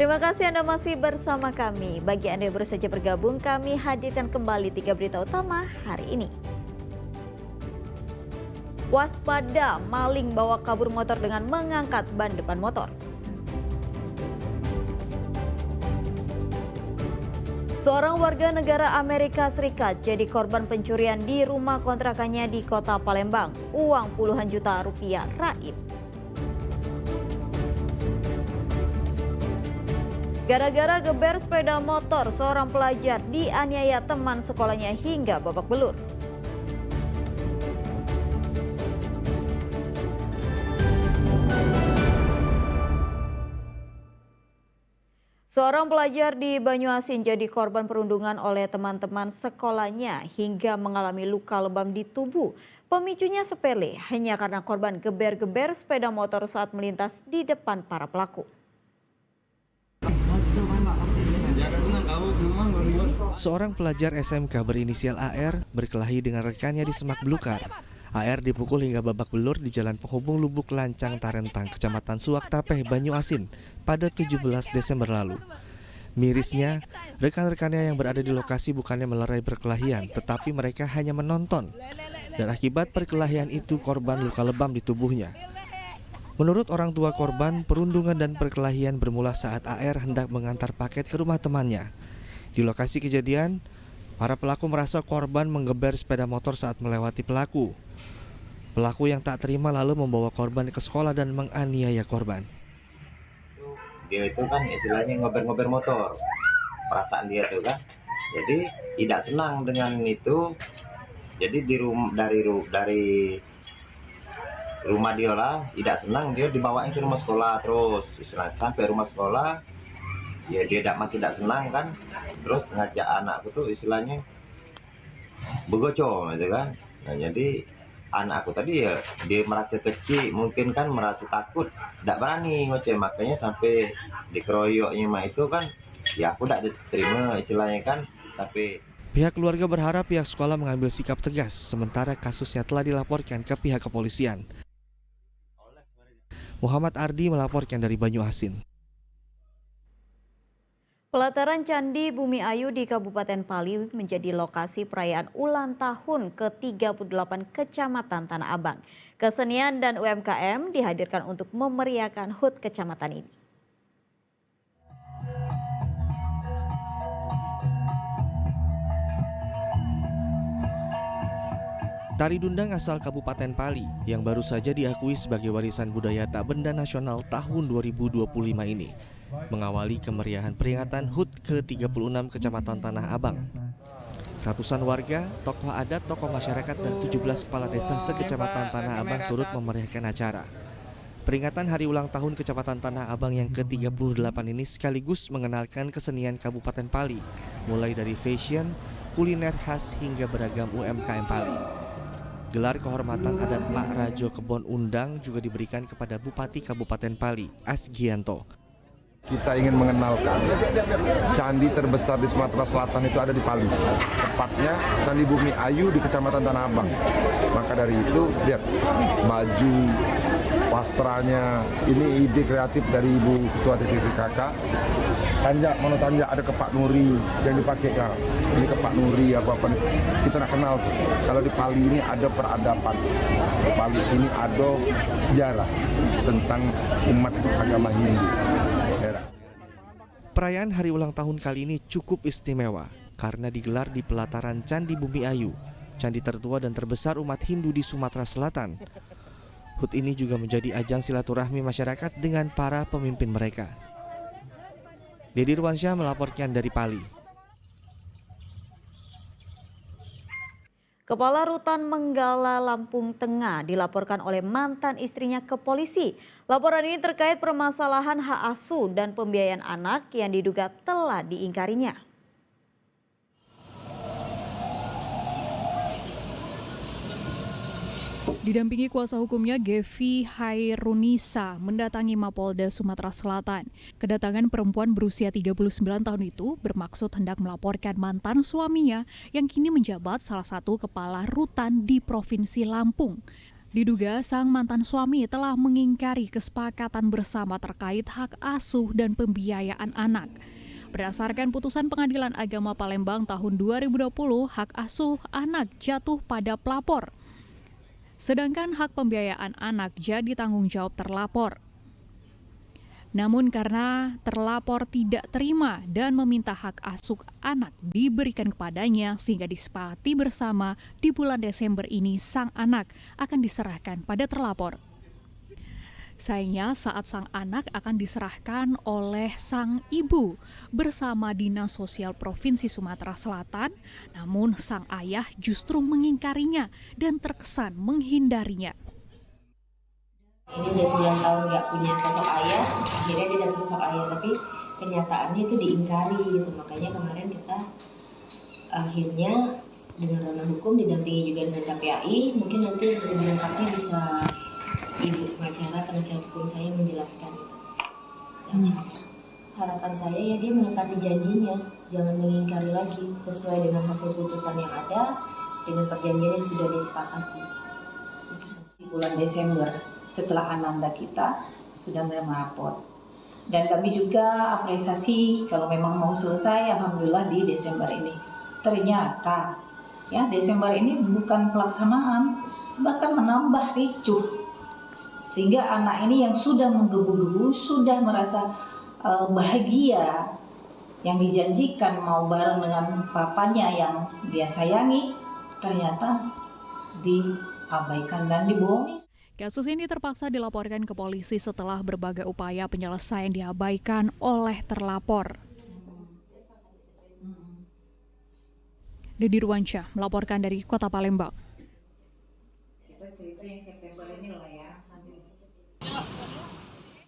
Terima kasih Anda masih bersama kami. Bagi Anda yang baru saja bergabung, kami hadirkan kembali 3 berita utama hari ini. Waspada, maling bawa kabur motor dengan mengangkat ban depan motor. Seorang warga negara Amerika Serikat jadi korban pencurian di rumah kontrakannya di kota Palembang. Uang puluhan juta rupiah raib. Gara-gara geber sepeda motor, seorang pelajar dianiaya teman sekolahnya hingga babak belur. Seorang pelajar di Banyuasin jadi korban perundungan oleh teman-teman sekolahnya hingga mengalami luka lebam di tubuh. Pemicunya sepele, hanya karena korban geber-geber sepeda motor saat melintas di depan para pelaku. Seorang pelajar SMK berinisial AR berkelahi dengan rekannya di Semak Belukar. AR dipukul hingga babak belur di Jalan Penghubung Lubuk Lancang Tarentang, Kecamatan Suak Tapeh, Banyuasin pada 17 Desember lalu. Mirisnya, rekan-rekannya yang berada di lokasi bukannya melerai perkelahian, tetapi mereka hanya menonton. Dan akibat perkelahian itu korban luka lebam di tubuhnya. Menurut orang tua korban, perundungan dan perkelahian bermula saat AR hendak mengantar paket ke rumah temannya. Di lokasi kejadian, para pelaku merasa korban menggeber sepeda motor saat melewati pelaku. Pelaku yang tak terima lalu membawa korban ke sekolah dan menganiaya korban. Dia itu kan istilahnya ngober-ngober motor, perasaan dia tuh kan. Jadi tidak senang dengan itu. Jadi dari rumah dia lah tidak senang, dia dibawain ke rumah sekolah terus. Sampai rumah sekolah, ya dia masih tidak senang kan. Terus ngajak anakku tuh istilahnya begocong gitu kan. Nah jadi anakku tadi ya dia merasa kecil, mungkin kan merasa takut, tidak berani ngoceh, makanya sampai dikeroyoknya mah itu kan ya aku tidak diterima istilahnya kan sampai. Pihak keluarga berharap pihak sekolah mengambil sikap tegas, sementara kasusnya telah dilaporkan ke pihak kepolisian. Muhammad Ardi melaporkan dari Banyuasin. Pelataran Candi Bumi Ayu di Kabupaten Pali menjadi lokasi perayaan ulang tahun ke-38 Kecamatan Tanah Abang. Kesenian dan UMKM dihadirkan untuk memeriahkan HUT kecamatan ini. Tari Dundang asal Kabupaten Pali yang baru saja diakui sebagai warisan budaya tak benda nasional tahun 2025 ini mengawali kemeriahan peringatan HUT ke-36 Kecamatan Tanah Abang. Ratusan warga, tokoh adat, tokoh masyarakat, dan 17 kepala desa sekecamatan Tanah Abang turut memeriahkan acara. Peringatan hari ulang tahun Kecamatan Tanah Abang yang ke-38 ini sekaligus mengenalkan kesenian Kabupaten Pali, mulai dari fashion, kuliner khas, hingga beragam UMKM Pali. Gelar kehormatan adat Mak Rajo Kebon Undang juga diberikan kepada Bupati Kabupaten Pali, Asgianto. Kita ingin mengenalkan candi terbesar di Sumatera Selatan itu ada di Pali. Tepatnya Candi Bumi Ayu di Kecamatan Tanah Abang. Maka dari itu, lihat baju, wastranya, ini ide kreatif dari Ibu Ketua TPKK. Tanjak, mana tanjak ada kepak nuri yang dipakai kan. Ini kepak nuri apa-apa. Kita nak kenal tuh. Kalau di Pali ini ada peradaban. Di Pali ini ada sejarah tentang umat agama Hindu. Perayaan hari ulang tahun kali ini cukup istimewa karena digelar di pelataran Candi Bumi Ayu, candi tertua dan terbesar umat Hindu di Sumatera Selatan. HUT ini juga menjadi ajang silaturahmi masyarakat dengan para pemimpin mereka. Dedi Ruansyah melaporkan dari Pali. Kepala Rutan Menggala Lampung Tengah dilaporkan oleh mantan istrinya ke polisi. Laporan ini terkait permasalahan hak asuh dan pembiayaan anak yang diduga telah diingkarinya. Didampingi kuasa hukumnya, Gevi Hairunisa mendatangi Mapolda Sumatera Selatan. Kedatangan perempuan berusia 39 tahun itu bermaksud hendak melaporkan mantan suaminya yang kini menjabat salah satu kepala rutan di Provinsi Lampung. Diduga sang mantan suami telah mengingkari kesepakatan bersama terkait hak asuh dan pembiayaan anak. Berdasarkan putusan Pengadilan Agama Palembang tahun 2020, hak asuh anak jatuh pada pelapor. Sedangkan hak pembiayaan anak jadi tanggung jawab terlapor. Namun karena terlapor tidak terima dan meminta hak asuh anak diberikan kepadanya sehingga disepakati bersama di bulan Desember ini sang anak akan diserahkan pada terlapor. Sayangnya saat sang anak akan diserahkan oleh sang ibu bersama Dinas Sosial Provinsi Sumatera Selatan, namun sang ayah justru mengingkarinya dan terkesan menghindarinya. Ini udah 9 tahun nggak punya sosok ayah, akhirnya dia dapat sosok ayah, tapi kenyataannya itu diingkari gitu. Makanya kemarin kita akhirnya dengan ranah hukum didampingi juga dengan KPAI, mungkin nanti lebih lengkapnya bisa ibu pengacara penasihat hukum saya menjelaskan itu. Harapan saya ya dia menepati janjinya, jangan mengingkari lagi sesuai dengan hasil putusan yang ada dengan perjanjian yang sudah disepakati. Di bulan Desember setelah ananda kita sudah menerima rapor. Dan kami juga apresiasi kalau memang mau selesai, alhamdulillah di Desember ini. Ternyata ya Desember ini bukan pelaksanaan, bahkan menambah ricuh. Sehingga anak ini yang sudah menggebu-gebu, sudah merasa bahagia, yang dijanjikan mau bareng dengan papanya yang dia sayangi, ternyata diabaikan dan dibohongi. Kasus ini terpaksa dilaporkan ke polisi setelah berbagai upaya penyelesaian diabaikan oleh terlapor. Dedi Ruansyah melaporkan dari Kota Palembang.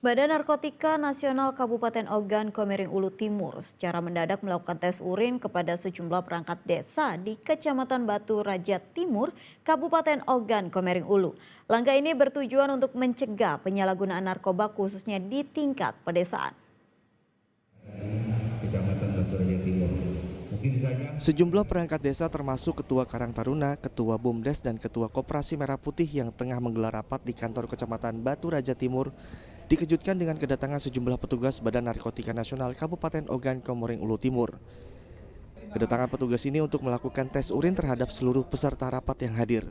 Badan Narkotika Nasional Kabupaten Ogan Komering Ulu Timur secara mendadak melakukan tes urin kepada sejumlah perangkat desa di Kecamatan Batu Raja Timur, Kabupaten Ogan Komering Ulu. Langkah ini bertujuan untuk mencegah penyalahgunaan narkoba khususnya di tingkat pedesaan. Kecamatan Batu Raja Timur. Sejumlah perangkat desa termasuk Ketua Karang Taruna, Ketua BUMDes dan Ketua Koperasi Merah Putih yang tengah menggelar rapat di kantor Kecamatan Batu Raja Timur dikejutkan dengan kedatangan sejumlah petugas Badan Narkotika Nasional Kabupaten Ogan Komering Ulu Timur. Kedatangan petugas ini untuk melakukan tes urin terhadap seluruh peserta rapat yang hadir.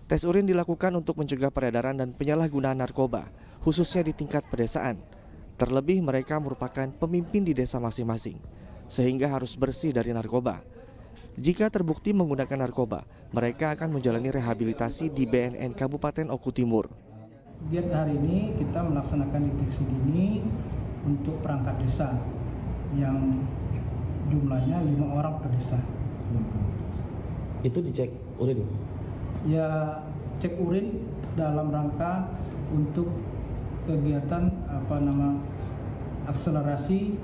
Tes urin dilakukan untuk mencegah peredaran dan penyalahgunaan narkoba, khususnya di tingkat pedesaan. Terlebih mereka merupakan pemimpin di desa masing-masing, sehingga harus bersih dari narkoba. Jika terbukti menggunakan narkoba, mereka akan menjalani rehabilitasi di BNN Kabupaten Oku Timur. Giat hari ini kita melaksanakan deteksi dini untuk perangkat desa yang jumlahnya 5 orang per desa. Itu dicek urin? Ya, cek urin dalam rangka untuk kegiatan akselerasi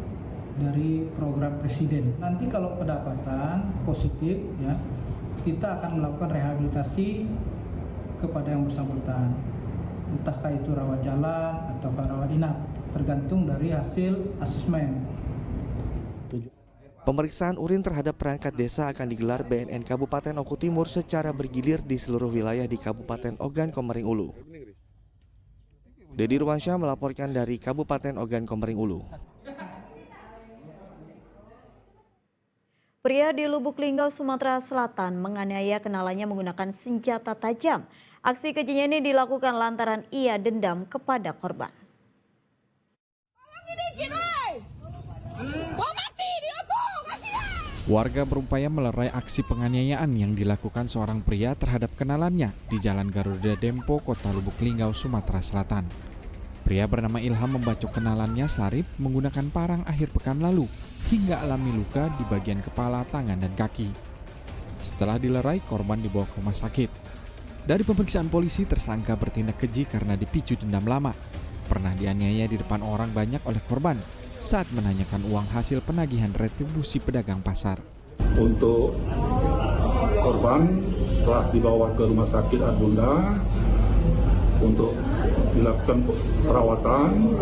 dari program presiden. Nanti kalau kedapatan positif ya, kita akan melakukan rehabilitasi kepada yang bersangkutan. Entahkah itu rawat jalan atau rawat inap, tergantung dari hasil asesmen. Pemeriksaan urin terhadap perangkat desa akan digelar BNN Kabupaten Oku Timur secara bergilir di seluruh wilayah di Kabupaten Ogan Komering Ulu. Dedi Ruansyah melaporkan dari Kabupaten Ogan Komering Ulu. Pria di Lubuk Linggau, Sumatera Selatan menganiaya kenalannya menggunakan senjata tajam. Aksi kejinya ini dilakukan lantaran ia dendam kepada korban. Warga berupaya melerai aksi penganiayaan yang dilakukan seorang pria terhadap kenalannya di Jalan Garuda Dempo, Kota Lubuk Linggau, Sumatera Selatan. Pria bernama Ilham membacok kenalannya Sarip menggunakan parang akhir pekan lalu hingga alami luka di bagian kepala, tangan, dan kaki. Setelah dilerai, korban dibawa ke rumah sakit. Dari pemeriksaan polisi, tersangka bertindak keji karena dipicu dendam lama. Pernah dianiaya di depan orang banyak oleh korban saat menanyakan uang hasil penagihan retribusi pedagang pasar. Untuk korban telah dibawa ke rumah sakit Adbunda untuk dilakukan perawatan.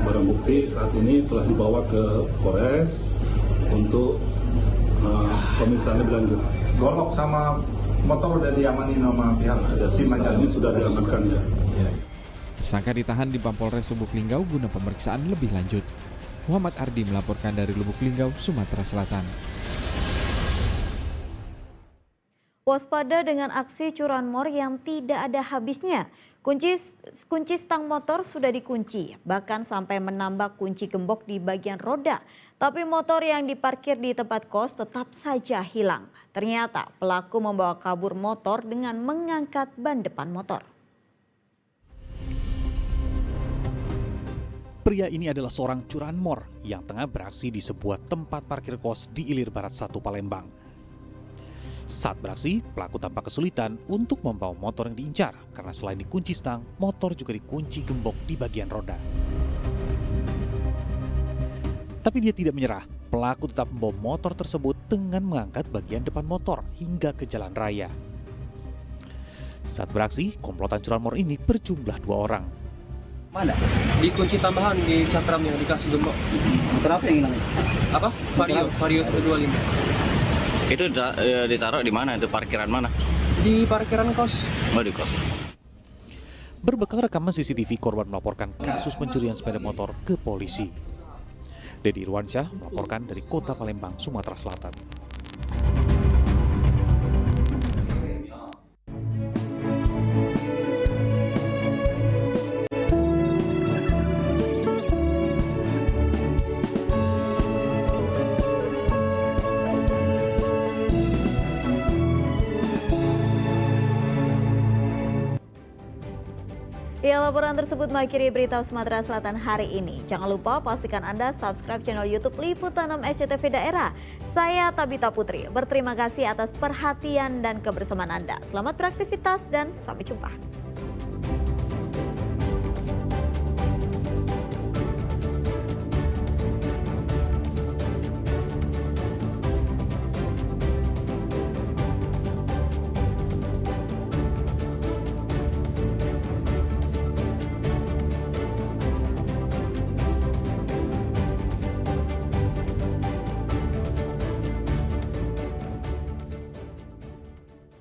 Barang bukti saat ini telah dibawa ke Polres untuk pemeriksaan lebih lanjut. Golok sama motor udah diamani sama pihak SIM aja. Ini sudah diamankan ya. Tersangka ditahan di Mapolres Lubuk Linggau guna pemeriksaan lebih lanjut. Muhammad Ardi melaporkan dari Lubuk Linggau, Sumatera Selatan. Waspada dengan aksi curanmor yang tidak ada habisnya. Kunci stang motor sudah dikunci, bahkan sampai menambah kunci gembok di bagian roda. Tapi motor yang diparkir di tempat kos tetap saja hilang. Ternyata pelaku membawa kabur motor dengan mengangkat ban depan motor. Pria ini adalah seorang curanmor yang tengah beraksi di sebuah tempat parkir kos di Ilir Barat 1 Palembang. Saat beraksi, pelaku tampak kesulitan untuk membawa motor yang diincar karena selain dikunci stang, motor juga dikunci gembok di bagian roda. Tapi dia tidak menyerah, pelaku tetap membawa motor tersebut dengan mengangkat bagian depan motor hingga ke jalan raya. Saat beraksi, komplotan curanmor ini berjumlah 2 orang. Mana? Di kunci tambahan di cakramnya dikasih gembok. Motor apa yang hilang? Apa? Vario 25. Itu ditaruh di mana? Itu parkiran mana? Di parkiran kos. Oh, di kos. Berbekal rekaman CCTV, korban melaporkan kasus pencurian sepeda motor ke polisi. Dedi Irwansyah melaporkan dari Kota Palembang, Sumatera Selatan. Ya, laporan tersebut mengakhiri berita Sumatera Selatan hari ini. Jangan lupa pastikan Anda subscribe channel YouTube Liputan 6 SCTV Daerah. Saya Tabita Putri, berterima kasih atas perhatian dan kebersamaan Anda. Selamat beraktivitas dan sampai jumpa.